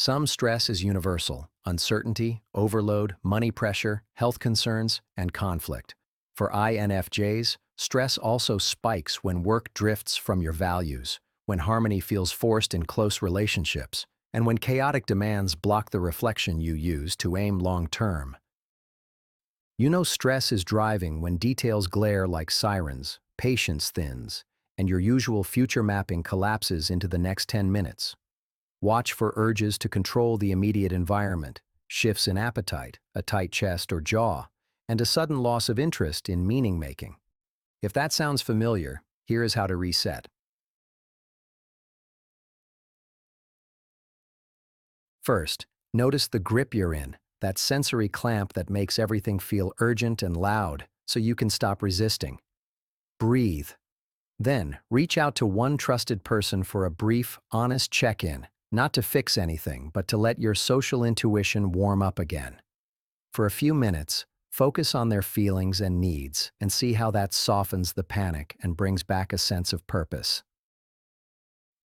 Some stress is universal: uncertainty, overload, money pressure, health concerns, and conflict. For INFJs, stress also spikes when work drifts from your values, when harmony feels forced in close relationships, and when chaotic demands block the reflection you use to aim long-term. You know stress is driving when details glare like sirens, patience thins, and your usual future mapping collapses into the next 10 minutes. Watch for urges to control the immediate environment, shifts in appetite, a tight chest or jaw, and a sudden loss of interest in meaning-making. If that sounds familiar, here is how to reset. First, notice the grip you're in, that sensory clamp that makes everything feel urgent and loud, so you can stop resisting. Breathe. Then, reach out to one trusted person for a brief, honest check-in, not to fix anything, but to let your social intuition warm up again. For a few minutes, focus on their feelings and needs and see how that softens the panic and brings back a sense of purpose.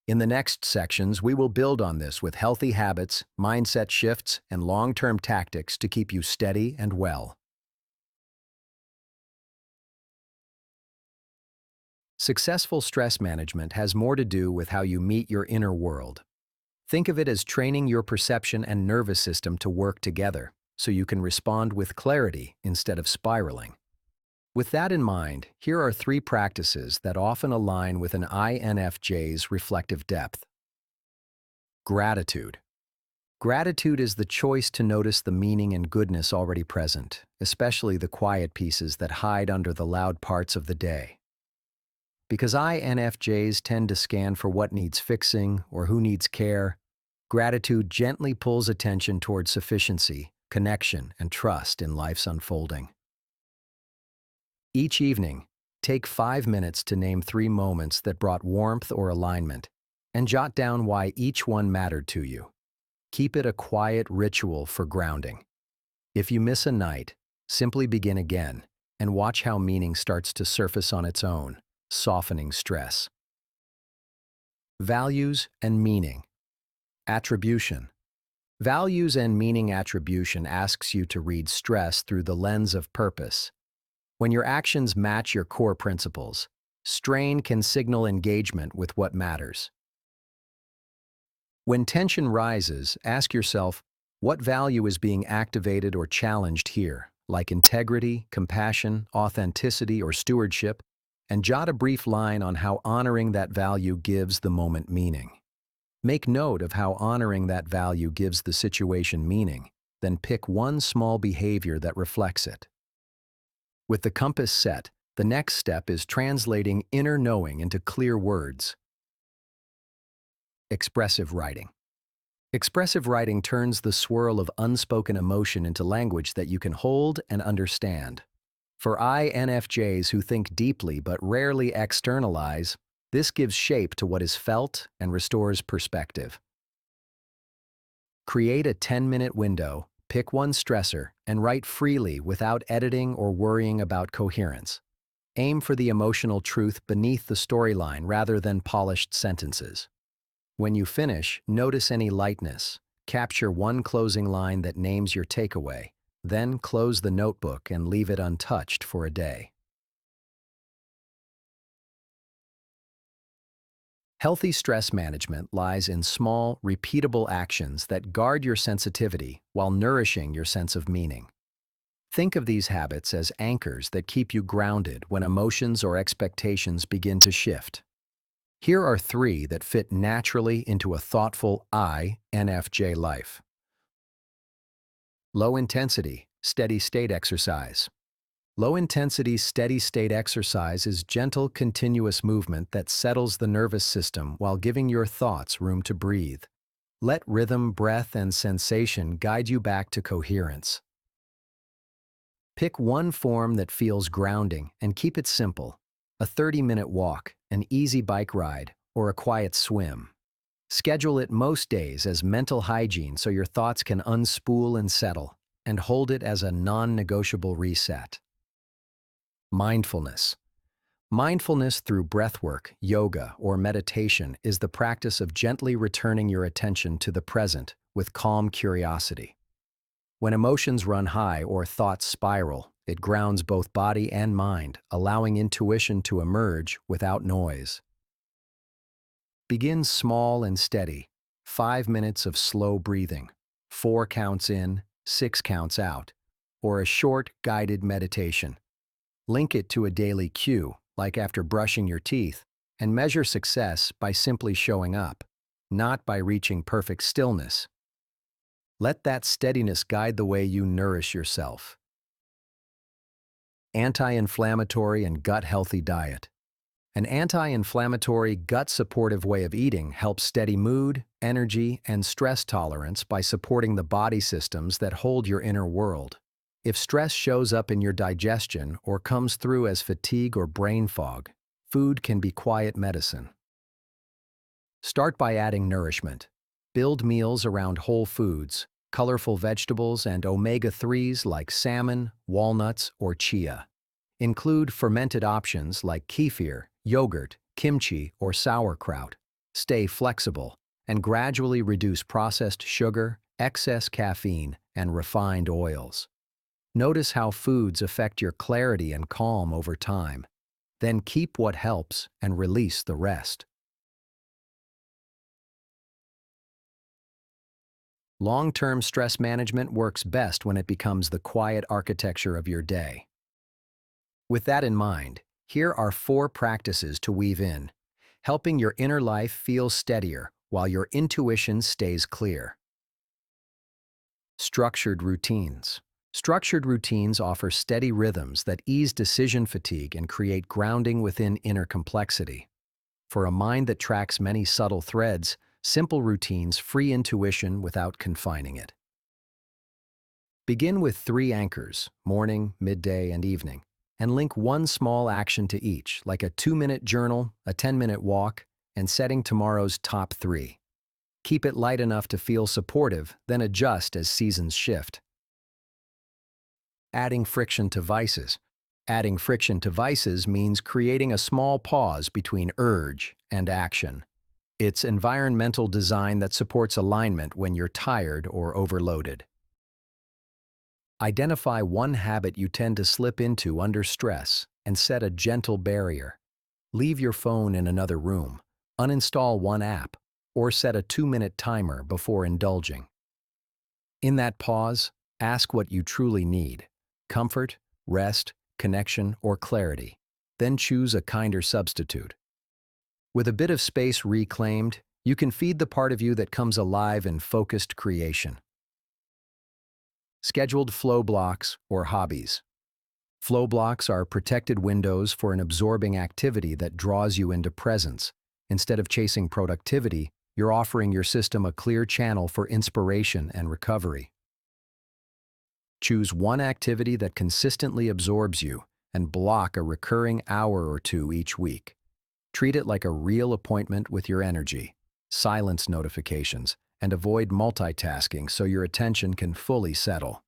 In the next sections, we will build on this with healthy habits, mindset shifts, and long-term tactics to keep you steady and well. Successful stress management has more to do with how you meet your inner world. Think of it as training your perception and nervous system to work together, so you can respond with clarity instead of spiraling. With that in mind, here are 3 practices that often align with an INFJ's reflective depth. Gratitude. Gratitude is the choice to notice the meaning and goodness already present, especially the quiet pieces that hide under the loud parts of the day. Because INFJs tend to scan for what needs fixing or who needs care, gratitude gently pulls attention toward sufficiency, connection, and trust in life's unfolding. Each evening, take 5 minutes to name 3 moments that brought warmth or alignment, and jot down why each one mattered to you. Keep it a quiet ritual for grounding. If you miss a night, simply begin again, and watch how meaning starts to surface on its own, softening stress. Values and meaning. Attribution. Values and meaning attribution asks you to read stress through the lens of purpose. When your actions match your core principles, strain can signal engagement with what matters. When tension rises, ask yourself, what value is being activated or challenged here, like integrity, compassion, authenticity, or stewardship, and jot a brief line on how honoring that value gives the moment meaning. Make note of how honoring that value gives the situation meaning, then pick one small behavior that reflects it. With the compass set, the next step is translating inner knowing into clear words. Expressive writing. Expressive writing turns the swirl of unspoken emotion into language that you can hold and understand. For INFJs who think deeply but rarely externalize, this gives shape to what is felt and restores perspective. Create a 10-minute window, pick one stressor, and write freely without editing or worrying about coherence. Aim for the emotional truth beneath the storyline rather than polished sentences. When you finish, notice any lightness. Capture one closing line that names your takeaway, then close the notebook and leave it untouched for a day. Healthy stress management lies in small, repeatable actions that guard your sensitivity while nourishing your sense of meaning. Think of these habits as anchors that keep you grounded when emotions or expectations begin to shift. Here are 3 that fit naturally into a thoughtful INFJ life. Low-intensity, steady-state exercise. Low-intensity, steady-state exercise is gentle, continuous movement that settles the nervous system while giving your thoughts room to breathe. Let rhythm, breath, and sensation guide you back to coherence. Pick one form that feels grounding and keep it simple: a 30-minute walk, an easy bike ride, or a quiet swim. Schedule it most days as mental hygiene so your thoughts can unspool and settle, and hold it as a non-negotiable reset. Mindfulness. Mindfulness through breathwork, yoga, or meditation is the practice of gently returning your attention to the present with calm curiosity. When emotions run high or thoughts spiral, it grounds both body and mind, allowing intuition to emerge without noise. Begin small and steady. 5 minutes of slow breathing, 4 counts in, 6 counts out, or a short, guided meditation. Link it to a daily cue, like after brushing your teeth, and measure success by simply showing up, not by reaching perfect stillness. Let that steadiness guide the way you nourish yourself. Anti-inflammatory and gut-healthy diet. An anti-inflammatory, gut-supportive way of eating helps steady mood, energy, and stress tolerance by supporting the body systems that hold your inner world. If stress shows up in your digestion or comes through as fatigue or brain fog, food can be quiet medicine. Start by adding nourishment. Build meals around whole foods, colorful vegetables, and omega-3s like salmon, walnuts, or chia. Include fermented options like kefir, yogurt, kimchi, or sauerkraut. Stay flexible and gradually reduce processed sugar, excess caffeine, and refined oils. Notice how foods affect your clarity and calm over time. Then keep what helps and release the rest. Long-term stress management works best when it becomes the quiet architecture of your day. With that in mind, here are 4 practices to weave in, helping your inner life feel steadier while your intuition stays clear. Structured routines. Structured routines offer steady rhythms that ease decision fatigue and create grounding within inner complexity. For a mind that tracks many subtle threads, simple routines free intuition without confining it. Begin with 3 anchors, morning, midday, and evening, and link one small action to each, like a 2-minute journal, a 10-minute walk, and setting tomorrow's top 3. Keep it light enough to feel supportive, then adjust as seasons shift. Adding friction to vices. Adding friction to vices means creating a small pause between urge and action. It's environmental design that supports alignment when you're tired or overloaded. Identify one habit you tend to slip into under stress and set a gentle barrier. Leave your phone in another room, uninstall one app, or set a 2-minute timer before indulging. In that pause, ask what you truly need: comfort, rest, connection, or clarity. Then choose a kinder substitute. With a bit of space reclaimed, you can feed the part of you that comes alive in focused creation. Scheduled flow blocks or hobbies. Flow blocks are protected windows for an absorbing activity that draws you into presence. Instead of chasing productivity, you're offering your system a clear channel for inspiration and recovery. Choose one activity that consistently absorbs you and block a recurring hour or 2 each week. Treat it like a real appointment with your energy. Silence notifications and avoid multitasking so your attention can fully settle.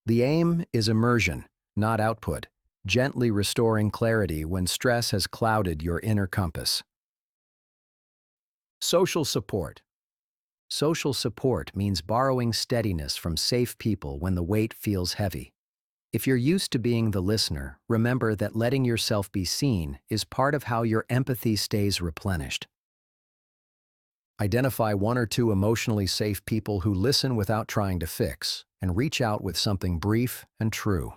The aim is immersion, not output, gently restoring clarity when stress has clouded your inner compass. Social support. Social support means borrowing steadiness from safe people when the weight feels heavy. If you're used to being the listener, remember that letting yourself be seen is part of how your empathy stays replenished. Identify 1 or 2 emotionally safe people who listen without trying to fix, and reach out with something brief and true.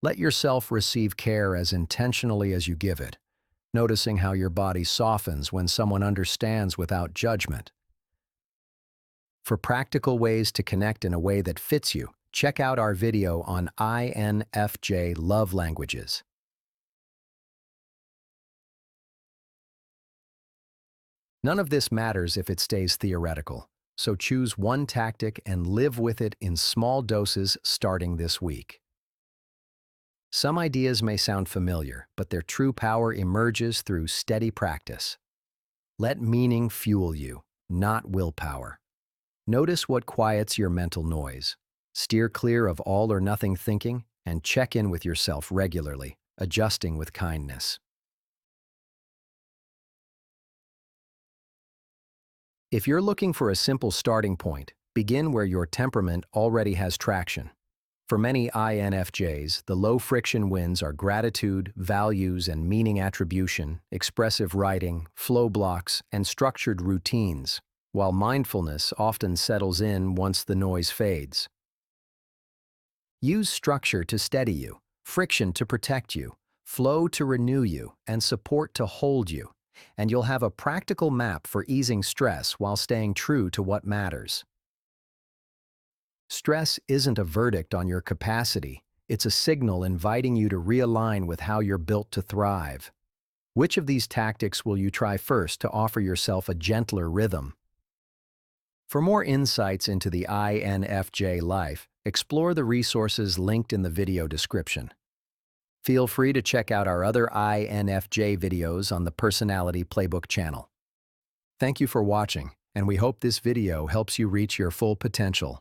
Let yourself receive care as intentionally as you give it, noticing how your body softens when someone understands without judgment. For practical ways to connect in a way that fits you, check out our video on INFJ love languages. None of this matters if it stays theoretical, so choose one tactic and live with it in small doses starting this week. Some ideas may sound familiar, but their true power emerges through steady practice. Let meaning fuel you, not willpower. Notice what quiets your mental noise. Steer clear of all or nothing thinking, and check in with yourself regularly, adjusting with kindness. If you're looking for a simple starting point, begin where your temperament already has traction. For many INFJs, the low-friction wins are gratitude, values, and meaning attribution, expressive writing, flow blocks, and structured routines, while mindfulness often settles in once the noise fades. Use structure to steady you, friction to protect you, flow to renew you, and support to hold you, and you'll have a practical map for easing stress while staying true to what matters. Stress isn't a verdict on your capacity, it's a signal inviting you to realign with how you're built to thrive. Which of these tactics will you try first to offer yourself a gentler rhythm? For more insights into the INFJ life, explore the resources linked in the video description. Feel free to check out our other INFJ videos on the Personality Playbook channel. Thank you for watching, and we hope this video helps you reach your full potential.